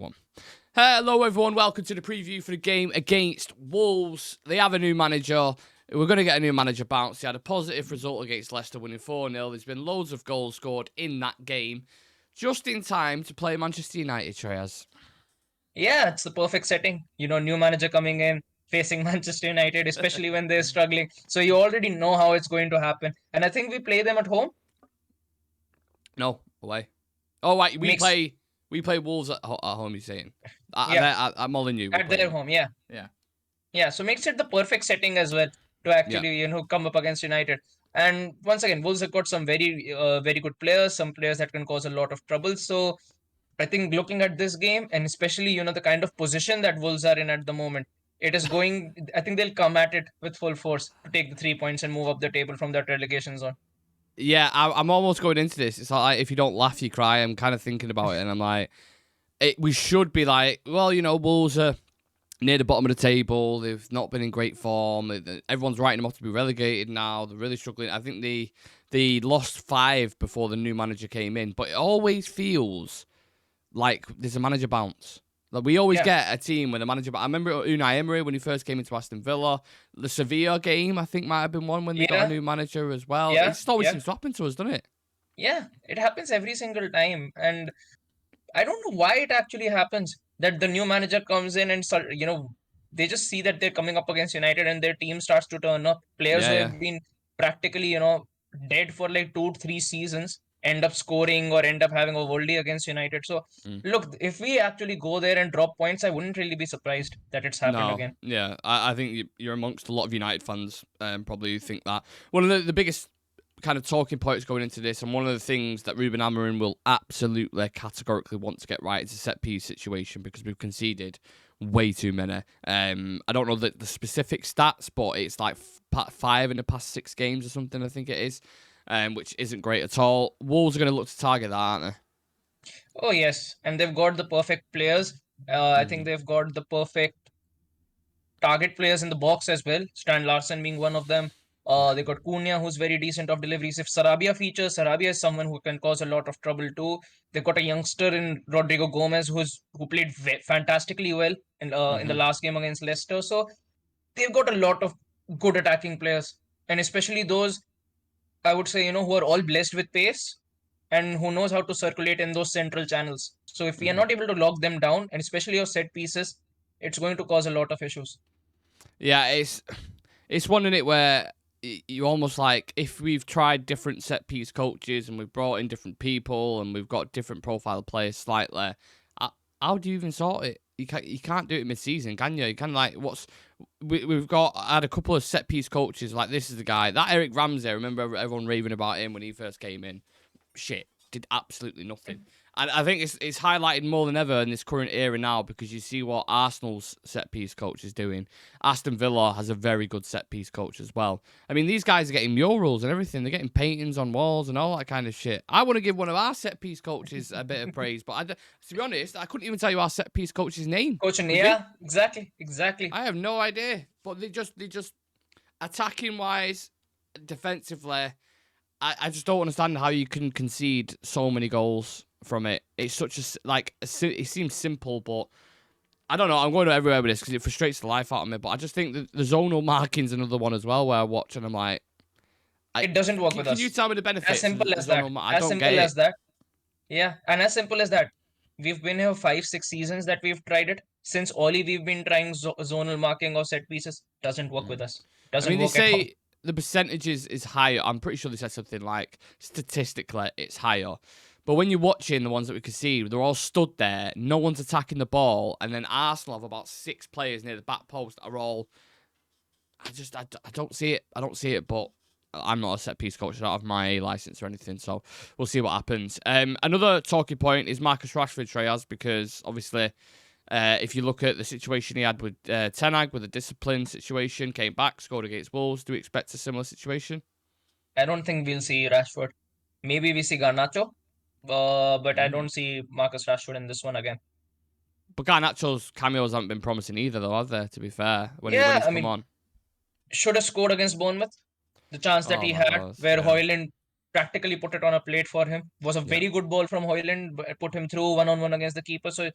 One. Hello, everyone. Welcome to the preview for the game against Wolves. They have a new manager. We're going to get a new manager bounce. He had a positive result against Leicester, winning 4-0. There's been loads of goals scored in that game, just in time to play Manchester United, Shreyas. Yeah, it's the perfect setting. New manager coming in, facing Manchester United, especially when they're struggling. So you already know how it's going to happen. And I think we play them at home. No, away. Oh, right. We Makes play Wolves at home, you're saying? yeah, I'm all in you. at their home. Yeah, Yeah. yeah. So makes it the perfect setting as well to Yeah. actually come up against United. And once again, Wolves have got some very good players, some players that can cause a lot of trouble. So I think looking at this game and especially the kind of position that Wolves are in at the moment, it is going. I think they'll come at it with full force to take the 3 points and move up the table from that relegation zone. Yeah, I'm almost going into this. It's like, if you don't laugh, you cry. I'm kind of thinking about it, and I'm like, we should be like, well, Wolves are near the bottom of the table. They've not been in great form. Everyone's writing them off to be relegated now. They're really struggling. I think they lost 5 before the new manager came in, but it always feels like there's a manager bounce. Like, we always get a team with a manager. I remember Unai Emery when he first came into Aston Villa. The Sevilla game, I think, might have been one when they got a new manager as well. It just always seems to happen to us, doesn't it? Yeah, it happens every single time. And I don't know why it actually happens that the new manager comes in and, they just see that they're coming up against United and their team starts to turn up. Players Yeah, who yeah. have been practically, dead for like 2-3 seasons end up scoring or end up having a worldie against United. So, look, if we actually go there and drop points, I wouldn't really be surprised that it's happened No, again. yeah. I think you're amongst a lot of United fans probably think that. One of the biggest kind of talking points going into this, and one of the things that Ruben Amorim will absolutely categorically want to get right is a set-piece situation, because we've conceded way too many. I don't know the specific stats, but it's like 5 in the past 6 games or something, I think it is, which isn't great at all. Wolves are going to look to target that, aren't they? Oh, yes. And they've got the perfect players. I think they've got the perfect target players in the box as well. Stan Larsen being one of them. Yeah. They got Cunha, who's very decent off deliveries. If Sarabia features, Sarabia is someone who can cause a lot of trouble too. They've got a youngster in Rodrigo Gomez who played fantastically well in the last game against Leicester. So they've got a lot of good attacking players, and especially those, I would say, who are all blessed with pace and who knows how to circulate in those central channels. So if we are not able to lock them down, and especially your set pieces, it's going to cause a lot of issues. Yeah, it's one in it where you almost like, if we've tried different set piece coaches and we've brought in different people and we've got different profile players slightly, how do you even sort it? You can't do it mid season, can you? You can, like, we've had a couple of set piece coaches, like, this is the guy that Eric Ramsey. I remember everyone raving about him when he first came in. Shit, did absolutely nothing. And I think it's highlighted more than ever in this current era now, because you see what Arsenal's set-piece coach is doing. Aston Villa has a very good set-piece coach as well. I mean, these guys are getting murals and everything. They're getting paintings on walls and all that kind of shit. I want to give one of our set-piece coaches a bit of praise, but to be honest, I couldn't even tell you our set-piece coach's name. Coaching, yeah, exactly. I have no idea. But they just attacking-wise, defensively, I just don't understand how you can concede so many goals from it. It's such it seems simple, but I don't know. I'm going everywhere with this because it frustrates the life out of me. But I just think that the zonal marking's another one as well, where I watch and I'm like, It doesn't work with can us. you tell me the benefits As simple of as that. zonal I As don't get simple it. as that. Yeah, and as simple as that. We've been here 5-6 seasons that we've tried it. Since Oli, we've been trying zonal marking or set pieces. Doesn't work with us. I Doesn't mean, they work at all. say the percentage is higher. I'm pretty sure they said something like, statistically it's higher. But when you're watching the ones that we could see, they're all stood there. No one's attacking the ball. And then Arsenal have about 6 players near the back post that are all... I don't see it. I don't see it, but I'm not a set-piece coach. I don't have my A license or anything, so we'll see what happens. Another talking point is Marcus Rashford, Shreyas, because obviously... if you look at the situation he had with Ten Hag, with a discipline situation, came back, scored against Wolves. Do we expect a similar situation? I don't think we'll see Rashford. Maybe we see Garnacho, but I don't see Marcus Rashford in this one again. But Garnacho's cameos haven't been promising either, though, have they? To be fair, when Yeah, he's I come mean, on. should have scored against Bournemouth. The chance that Oh he my had, God, where yeah. Højlund practically put it on a plate for him, was a Yeah. very good ball from Højlund, put him through one-on-one against the keeper. So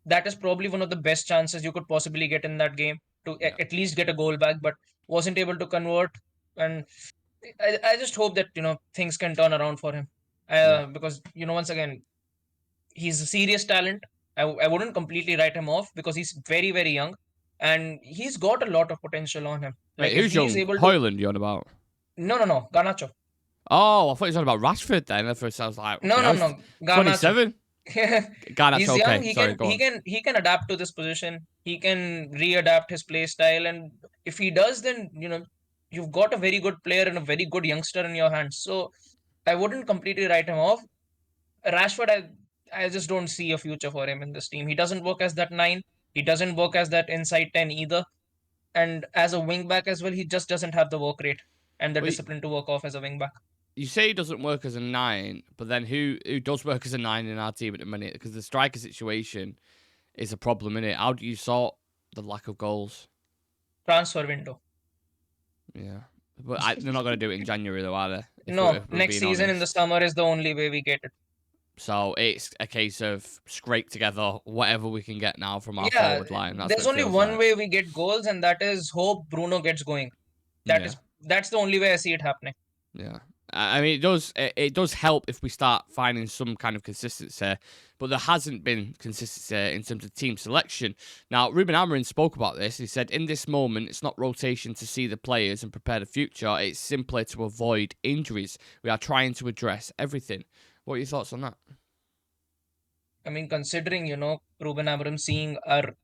that is probably one of the best chances you could possibly get in that game to Yeah, at least get a goal back, but wasn't able to convert. And I just hope that things can turn around for him, yeah. because once again he's a serious talent. I wouldn't completely write him off because he's very very young, and he's got a lot of potential on him. Wait, Like if who's he's young? able to, Hoyland, you on about? no, Garnacho. Oh, I thought you were talking about Rashford then. At first I was like, No, okay, no, I was no, Garnacho. 27. Garnacho, He's young. okay. He Sorry, can go he on. can he can adapt to this position. He can readapt his play style, and if he does, then you've got a very good player and a very good youngster in your hands. So I wouldn't completely write him off. Rashford, I just don't see a future for him in this team. He doesn't work as that nine. He doesn't work as that inside 10 either. And as a wing back as well, he just doesn't have the work rate and the Wait, discipline to work off as a wing back. you say he doesn't work as a 9, but then who does work as a 9 in our team at the minute? Because the striker situation is a problem, innit? How do you sort the lack of goals? Transfer window. Yeah. But they're not going to do it in January, though, are they? No, If we're next being season in the honest. summer is the only way we get it. So it's a case of scrape together whatever we can get now from our Yeah, forward line. That's there's what it only feels one like. way we get goals, and that is hope Bruno gets going. That Yeah. is that's the only way I see it happening. Yeah. I mean, it does help if we start finding some kind of consistency, but there hasn't been consistency in terms of team selection. Now, Ruben Amorim spoke about this. He said, in this moment, it's not rotation to see the players and prepare the future. It's simply to avoid injuries. We are trying to address everything. What are your thoughts on that? I mean, considering Ruben Amorim seeing our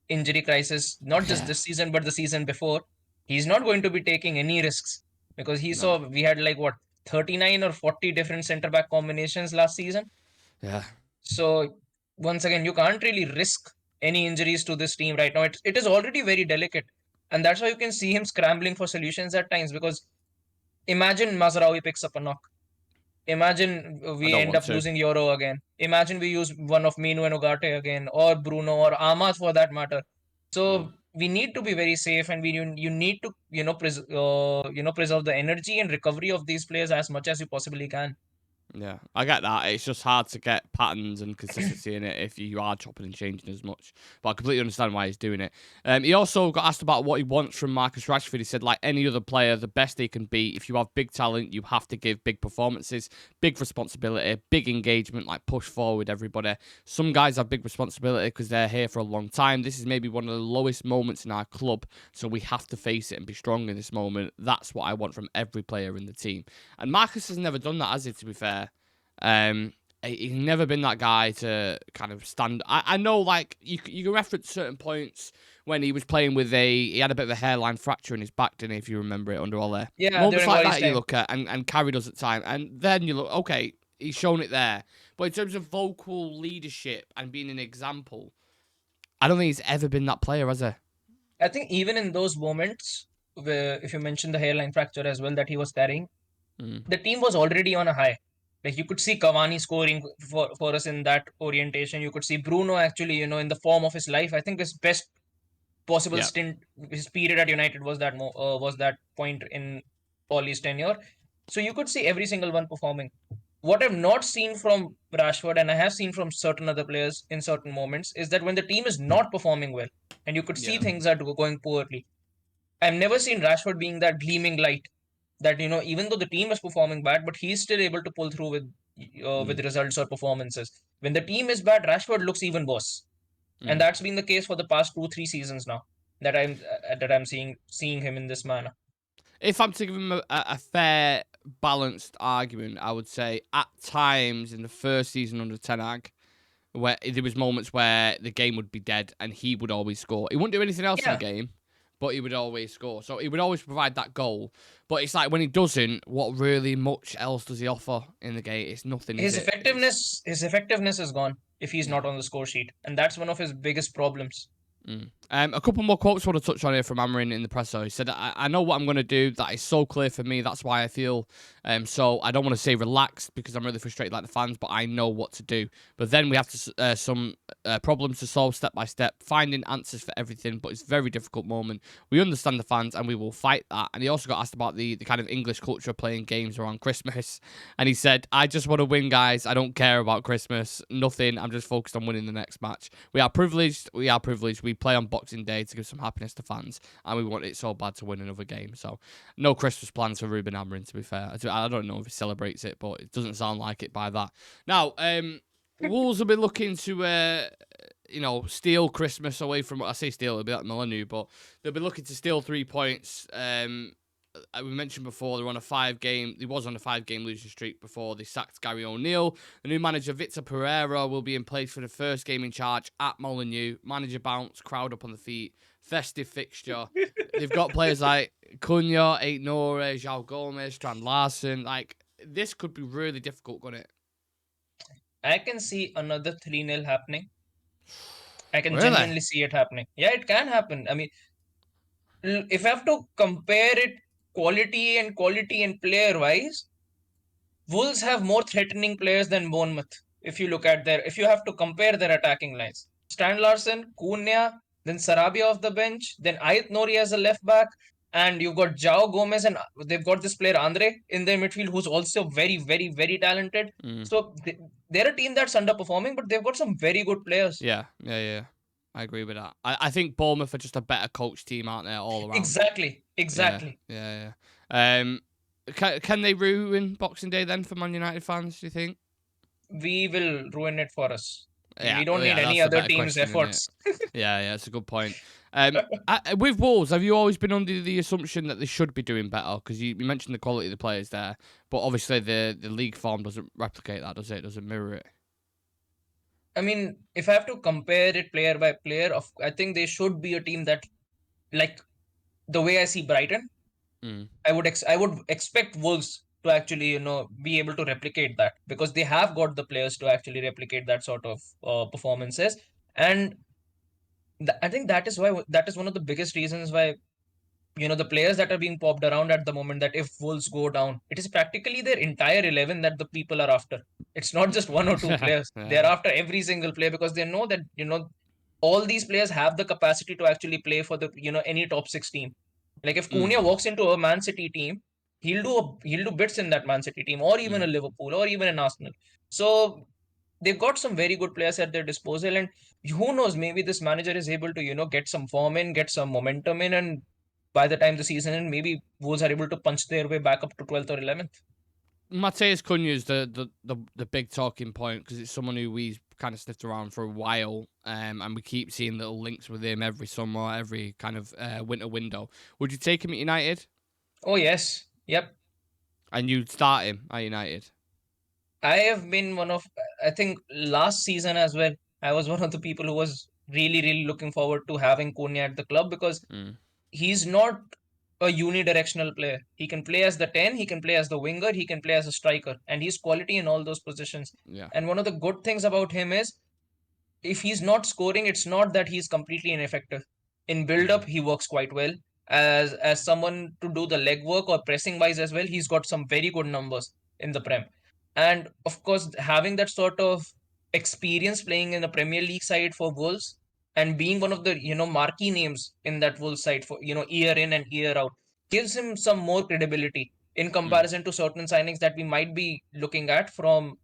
injury crisis, not just Yeah. this season but the season before, he's not going to be taking any risks because he No. saw we had like what 39 or 40 different center back combinations last season. Yeah. So once again, you can't really risk any injuries to this team right now. It is already very delicate, and that's why you can see him scrambling for solutions at times. Because imagine Mazraoui picks up a knock. Imagine I we don't end want up to. losing Euro again. Imagine we use one of Minu and Ugarte again, or Bruno or Ahmad for that matter. Mm. So we need to be very safe, and you need to preserve the energy and recovery of these players as much as you possibly can. Yeah, I get that. It's just hard to get patterns and consistency in it if you are chopping and changing as much. But I completely understand why he's doing it. He also got asked about what he wants from Marcus Rashford. He said, like any other player, the best they can be. If you have big talent, you have to give big performances, big responsibility, big engagement, like push forward everybody. Some guys have big responsibility because they're here for a long time. This is maybe one of the lowest moments in our club, so we have to face it and be strong in this moment. That's what I want from every player in the team. And Marcus has never done that, has he, to be fair? He's never been that guy to kind of stand. I know, like you can reference certain points when he was playing with he had a bit of a hairline fracture in his back, didn't he? If you remember it under Ole. Yeah, Moments during like Ollie's that you time. look at and Carrie does at time, and then you look, okay, he's shown it there. But in terms of vocal leadership and being an example, I don't think he's ever been that player, has he? I think even in those moments, where if you mention the hairline fracture as well that he was carrying, Mm. the team was already on a high. Like you could see Cavani scoring for us in that orientation. You could see Bruno actually, in the form of his life. I think his best possible Yeah. stint, his period at United was was that point in Ollie's tenure. So you could see every single one performing. What I've not seen from Rashford, and I have seen from certain other players in certain moments, is that when the team is not performing well, and you could see Yeah. things are going poorly, I've never seen Rashford being that gleaming light that even though the team is performing bad, but he's still able to pull through with Mm. results or performances. When the team is bad, Rashford looks even worse, and Mm. that's been the case for the past 2 3 seasons now that I'm seeing him in this manner. If I'm to give him a fair, balanced argument, I would say at times in the first season under Ten Hag, where there was moments where the game would be dead and he would always score. He wouldn't do anything else in the Yeah, game, but he would always score. So he would always provide that goal. But it's like when he doesn't, what really much else does he offer in the game? It's nothing, is his it? It's effectiveness is gone if he's yeah. not on the score sheet, and that's one of his biggest problems. Mm. A couple more quotes I want to touch on here from Amarin in the presser. He said, I know what I'm going to do. That is so clear for me. That's why I feel So I don't want to say relaxed because I'm really frustrated like the fans, but I know what to do. But then we have to some problems to solve step by step, finding answers for everything. But it's a very difficult moment. We understand the fans and we will fight that. And he also got asked about the kind of English culture of playing games around Christmas. And he said, I just want to win, guys. I don't care about Christmas. Nothing. I'm just focused on winning the next match. We are privileged. We are privileged. We play on Boxing Day to give some happiness to fans. And we want it so bad to win another game. So no Christmas plans for Ruben Amorim, to be fair. I don't know if he celebrates it, but it doesn't sound like it by that. Now, Wolves will be looking to steal Christmas away from, I say steal, it'll be like Molyneux, but they'll be looking to steal 3 points. We mentioned before they was on a 5-game losing streak before they sacked Gary O'Neill. The new manager, Victor Pereira, will be in place for the first game in charge at Molyneux. Manager bounce, crowd up on the feet, festive fixture. They've got players like Cunha, Aït-Nouri, João Gomez, Strand Larsen. Like, this could be really difficult, couldn't it? I can see another 3-0 happening. I can Really? genuinely see it happening. Yeah, it can happen. I mean, if I have to compare it quality and player wise, Wolves have more threatening players than Bournemouth. If you have to compare their attacking lines, Stan Larsen, Cunha, then Sarabia off the bench, then Aït-Nouri as a left back, and you've got João Gomez, and they've got this player Andre in their midfield who's also very, very, very talented. So they're a team that's underperforming, but they've got some very good players. Yeah. I agree with that. I think Bournemouth are just a better coach team, aren't they, all around? Exactly. Yeah. Can they ruin Boxing Day then for Man United fans, do you think? We will ruin it for us. Yeah, We don't need any other team's efforts. Yeah, it's a good point. With Wolves, have you always been under the assumption that they should be doing better? Because you mentioned the quality of the players there, but obviously the league form doesn't replicate that, does it? It doesn't mirror it. I mean, if I have to compare it player by player, I think they should be a team that, like the way I see Brighton, I would expect Wolves to actually be able to replicate that because they have got the players to actually replicate that sort of performances, and I think that is one of the biggest reasons why the players that are being popped around at the moment, that if Wolves go down, it is practically their entire 11 that the people are after. It's not just one or two players. They're Yeah. after every single player because they know that, all these players have the capacity to actually play for the, any top 6 team. Like if Cunha walks into a Man City team, he'll do bits in that Man City team or even a Liverpool or even an Arsenal. So they've got some very good players at their disposal, and who knows, maybe this manager is able to get some form in, get some momentum in, and by the time the season ends, maybe Wolves are able to punch their way back up to 12th or 11th. Mateus Cunha is the big talking point because it's someone who we've kind of sniffed around for a while, and we keep seeing little links with him every summer, every kind of winter window. Would you take him at United? Oh yes, yep. And you'd start him at United? I have been I think last season as well, I was one of the people who was really, really looking forward to having Cunha at the club because he's not a unidirectional player. He can play as the 10, he can play as the winger, he can play as a striker, and he's quality in all those positions. Yeah. And one of the good things about him is if he's not scoring, it's not that he's completely ineffective. In build up, he works quite well. As someone to do the legwork or pressing wise as well, he's got some very good numbers in the Prem. And of course, having that sort of experience playing in the Premier League side for Wolves and being one of the marquee names in that Wolves side for year in and year out gives him some more credibility in comparison to certain signings that we might be looking at from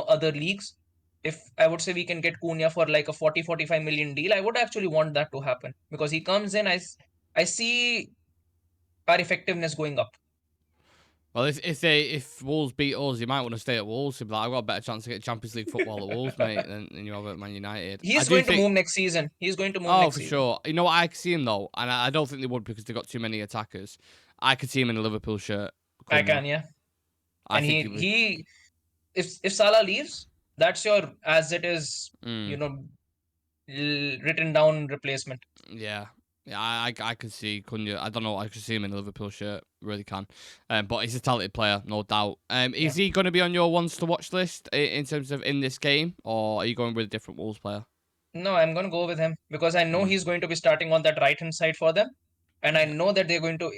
other leagues. If I would say we can get Cunha for like a 40-45 million deal, I would actually want that to happen because he comes in, I see our effectiveness going up. Well, if Wolves beat us, you might want to stay at Wolves. But I've got a better chance to get Champions League football at Wolves, mate, than you have at Man United. He's going to move next season. He's going to move next for season. sure. You know what? I could see him though, and I don't think they would because they got too many attackers. I could see him in a Liverpool shirt. I can, yeah. I And think he if Salah leaves, that's your as it is, written down replacement. Yeah. Yeah, I can see Cunha. I don't know. I could see him in a Liverpool shirt. Really can. But he's a talented player, no doubt. Is he going to be on your ones to watch list in terms of in this game, or are you going with a different Wolves player? No, I'm going to go with him because I know he's going to be starting on that right hand side for them. and I know that they're going to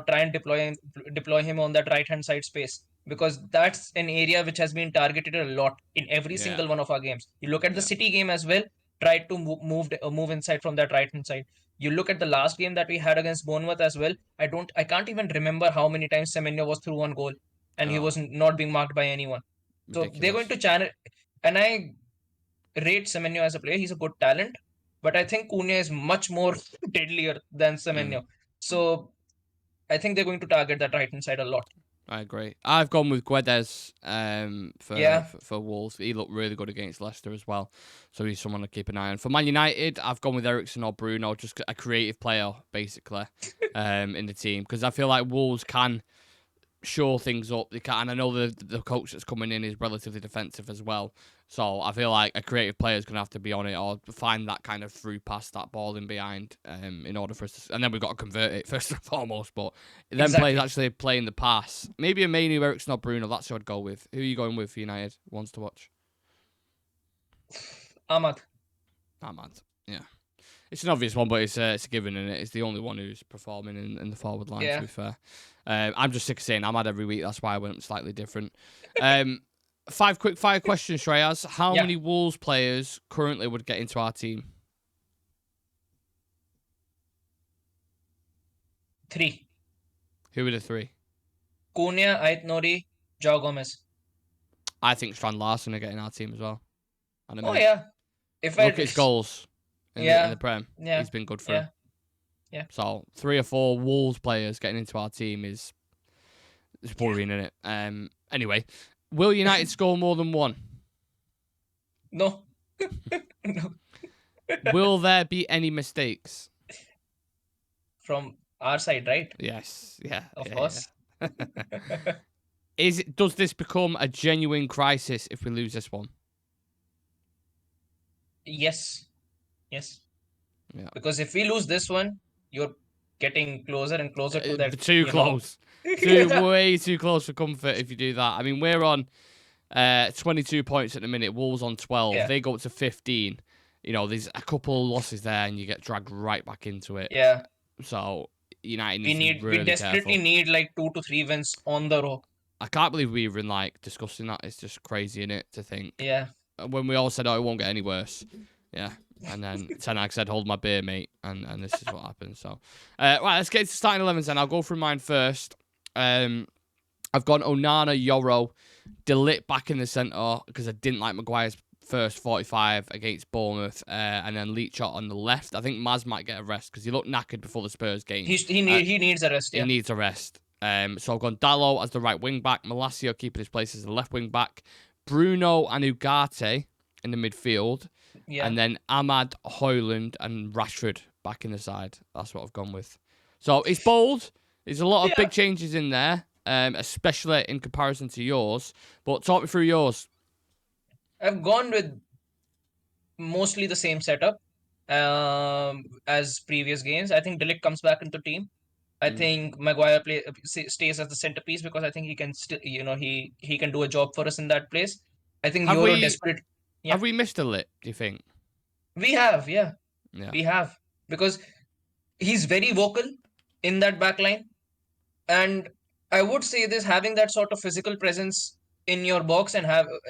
try and deploy him on that right hand side space, because that's an area which has been targeted a lot in every Yeah. single one of our games. You look at the Yeah. City game as well, tried to move inside from that right hand side. You look at the last game that we had against Bournemouth as well. I can't even remember how many times Semenyo was through on goal and he Oh, was not being marked by anyone. So they're going ridiculous. to channel, and I rate Semenyo as a player. He's a good talent, but I think Cunha is much more deadlier than Mm. Semenyo. So I think they're going to target that right hand side a lot. I agree. I've gone with Guedes Yeah, for Wolves. He looked really good against Leicester as well, so he's someone to keep an eye on. For Man United, I've gone with Eriksen or Bruno, just a creative player basically in the team, because I feel like Wolves can shore things up. They can, and I know the coach that's coming in is relatively defensive as well. So I feel like a creative player is going to have to be on it or find that kind of through pass, that ball in behind, in order for us to, and then we've got to convert it first and foremost. But then players exactly. actually playing the pass. Maybe a Mainu, Eriksen or Bruno. That's who I'd go with. Who are you going with for United? Ones to watch? Ahmad. Ahmad. Yeah. It's an obvious one, but it's a given, and it's the only one who's performing in the forward line, to Yeah. be fair. I'm just sick of saying Ahmad every week. That's why I went slightly different. Five quick fire questions, Shreyas. How Yeah. many Wolves players currently would get into our team? 3. Who are the three? Cunha, Ait Nori, Joao Gomez. I think Strand Larson are getting our team as well. In a Oh minute. yeah. If Look I at his goals in the Yeah. Prem. Yeah. He's been good for him. Yeah. Yeah. So 3 or 4 Wolves players getting into our team is worrying, isn't it? Anyway, will United score more than one? No. No. Will there be any mistakes? From our side, right? Yes. Yeah. Of Yeah. course. Yeah. Does this become a genuine crisis if we lose this one? Yes. Yes. Yeah. Because if we lose this one, you're getting closer and closer to that, Too close. Way too close for comfort if you do that. I mean, we're on 22 points at the minute. Wolves on 12. Yeah. They go up to 15. You know, there's a couple of losses there, and you get dragged right back into it. Yeah. So United needs to be We really desperately careful. need like 2 to 3 wins on the row. I can't believe we even discussing that. It's just crazy, innit, to think. Yeah. When we all said, "Oh, it won't get any worse," yeah, and then Ten Hag said, "Hold my beer, mate," and this is what happened. So, right, let's get to starting 11s. Then I'll go through mine first. I've gone Onana, Yoro, De Ligt back in the centre because I didn't like Maguire's first 45 against Bournemouth, and then Leachot on the left. I think Maz might get a rest because he looked knackered before the Spurs game. He needs a rest. He Yeah. needs a rest. So I've gone Dalot as the right wing back, Malacio keeping his place as the left wing back, Bruno and Ugarte in the midfield, Yeah. and then Ahmad, Højlund, and Rashford back in the side. That's what I've gone with. So it's bold. There's a lot of big changes in there, especially in comparison to yours. But talk me through yours. I've gone with mostly the same setup as previous games. I think De Ligt comes back into team. I think Maguire stays as the centerpiece because I think he can still, he can do a job for us in that place. I think Have Euro we desperate. Yeah, have we missed a lit? Do you think? we have. Yeah, Yeah. we have, because he's very vocal in that back line. And I would say this, having that sort of physical presence in your box and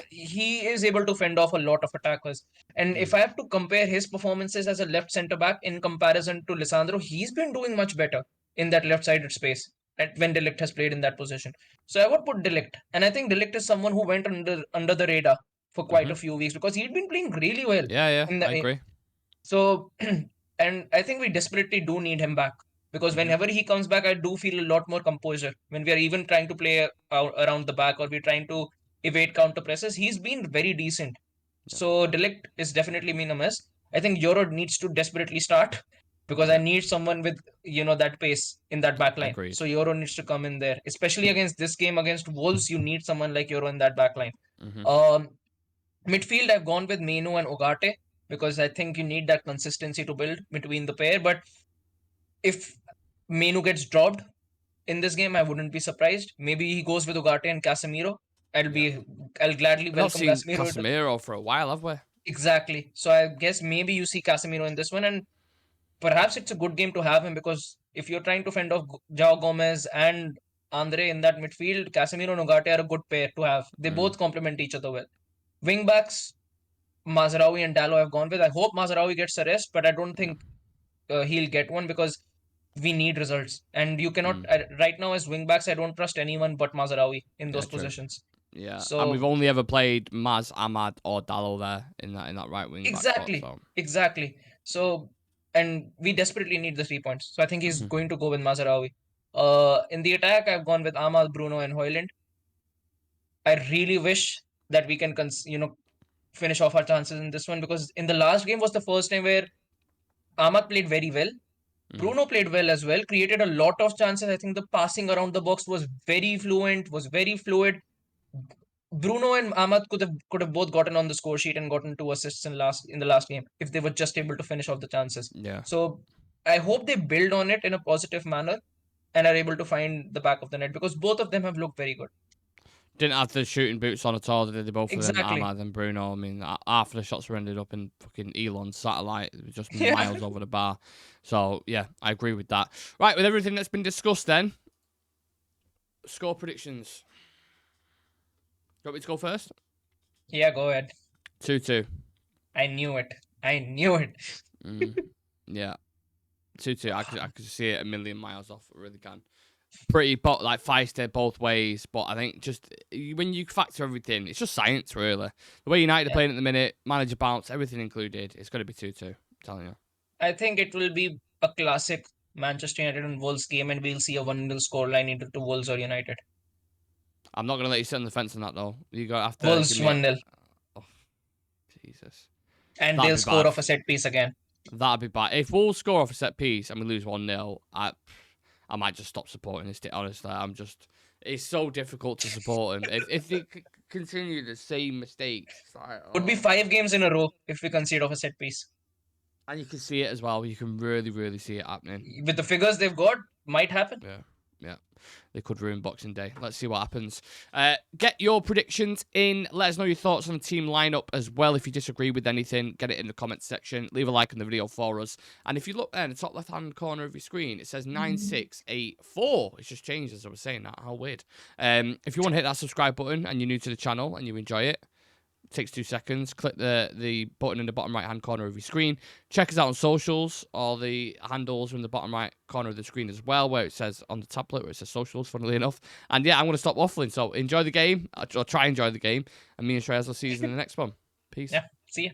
he is able to fend off a lot of attackers. And if I have to compare his performances as a left centre back in comparison to Lisandro, he's been doing much better in that left sided space when De Ligt has played in that position. So I would put De Ligt. And I think De Ligt is someone who went under the radar for quite a few weeks because he'd been playing really well Yeah, in I the agree. so, and I think we desperately do need him back because whenever he comes back, I do feel a lot more composure. When we are even trying to play around the back or we're trying to evade counter presses, he's been very decent. So, Delict is definitely been a miss. I think Euro needs to desperately start because I Yeah, need someone with that pace in that back line. agreed. So Euro needs to come in there, especially against this game against Wolves. You need someone like Euro in that back line. Um, Midfield, I've gone with Menu and Ogate because I think you need that consistency to build between the pair. But if Menu gets dropped in this game, I wouldn't be surprised. Maybe he goes with Ogate and Casemiro. Yeah. I'll gladly We've not welcome seen Casemiro Casemiro for a while, have we? exactly. So I guess maybe you see Casemiro in this one, and perhaps it's a good game to have him, because if you're trying to fend off Joao Gomez and Andre in that midfield, Casemiro and Ugarte are a good pair to have. They Mm, both complement each other well. Wing backs, Mazraoui and Dallo have gone with. I hope Mazraoui gets a rest, but I don't yeah. think he'll get one, because we need results. And you cannot, Mm, right now as wing backs, I don't trust anyone but Mazraoui in yeah, those true. positions. Yeah, and we've So only ever played Maz, Ahmad, or Dallo there in that right wing back spot. exactly, So exactly. So, and we desperately need the 3 points. So I think he's mhm. going to go with Mazraoui. In the attack, I've gone with Amal, Bruno, and Hoyland. I really wish that we can, finish off our chances in this one, because in the last game was the first time where Ahmad played very well. Mhm. Bruno played well as well, created a lot of chances. I think the passing around the box was very fluent, was very fluid. Bruno and Ahmad could have both gotten on the score sheet and gotten 2 assists in the last game if they were just able to finish off the chances. Yeah. So I hope they build on it in a positive manner and are able to find the back of the net, because both of them have looked very good. Didn't have the shooting boots on at all, did they? Both of them, Exactly. Ahmad and Bruno. I mean, half of the shots were ended up in fucking Elon's satellite. It was just Yeah. miles over the bar. So, yeah, I agree with that. Right, with everything that's been discussed then, score predictions. You want me to go first? Yeah, go ahead. 2-2. I knew it. I knew it. Mm, yeah. 2-2. I could see it a million miles off. I really can. Pretty like feisty both ways, but I think just when you factor everything, it's just science really. The way United are Yeah. playing at the minute, manager bounce, everything included, it's going to be 2-2. I'm telling you. I think it will be a classic Manchester United and Wolves game, and we'll see a 1-0 scoreline either to Wolves or United. I'm not going to let you sit on the fence on that though. You got to have to give Wolves me a. 1-0. Oh, Jesus, And that'd they'll be score bad. off a set piece again. That'd be bad. If Wolves score off a set piece and we lose 1-0, I might just stop supporting this. Honestly, it's so difficult to support him. If they continue the same mistakes, it's like, Would be oh. 5 games in a row if we concede off a set piece. And you can see it as well. You can really, really see it happening. With the figures they've got, might happen. Yeah, yeah. They could ruin Boxing Day. Let's see what happens. Get your predictions in. Let us know your thoughts on the team lineup as well. If you disagree with anything, get it in the comments section. Leave a like on the video for us. And if you look there in the top left-hand corner of your screen, it says 9684. It's just changed as I was saying that. How weird. If you want to hit that subscribe button and you're new to the channel and you enjoy it, takes 2 seconds. Click the button in the bottom right hand corner of your screen. Check us out on socials. All the handles are in the bottom right corner of the screen as well, where it says on the tablet where it says socials, funnily enough. And yeah, I'm going to stop waffling. So enjoy the game, or try and enjoy the game. And me and Shreyas will see you in the next one. Peace. Yeah, see ya.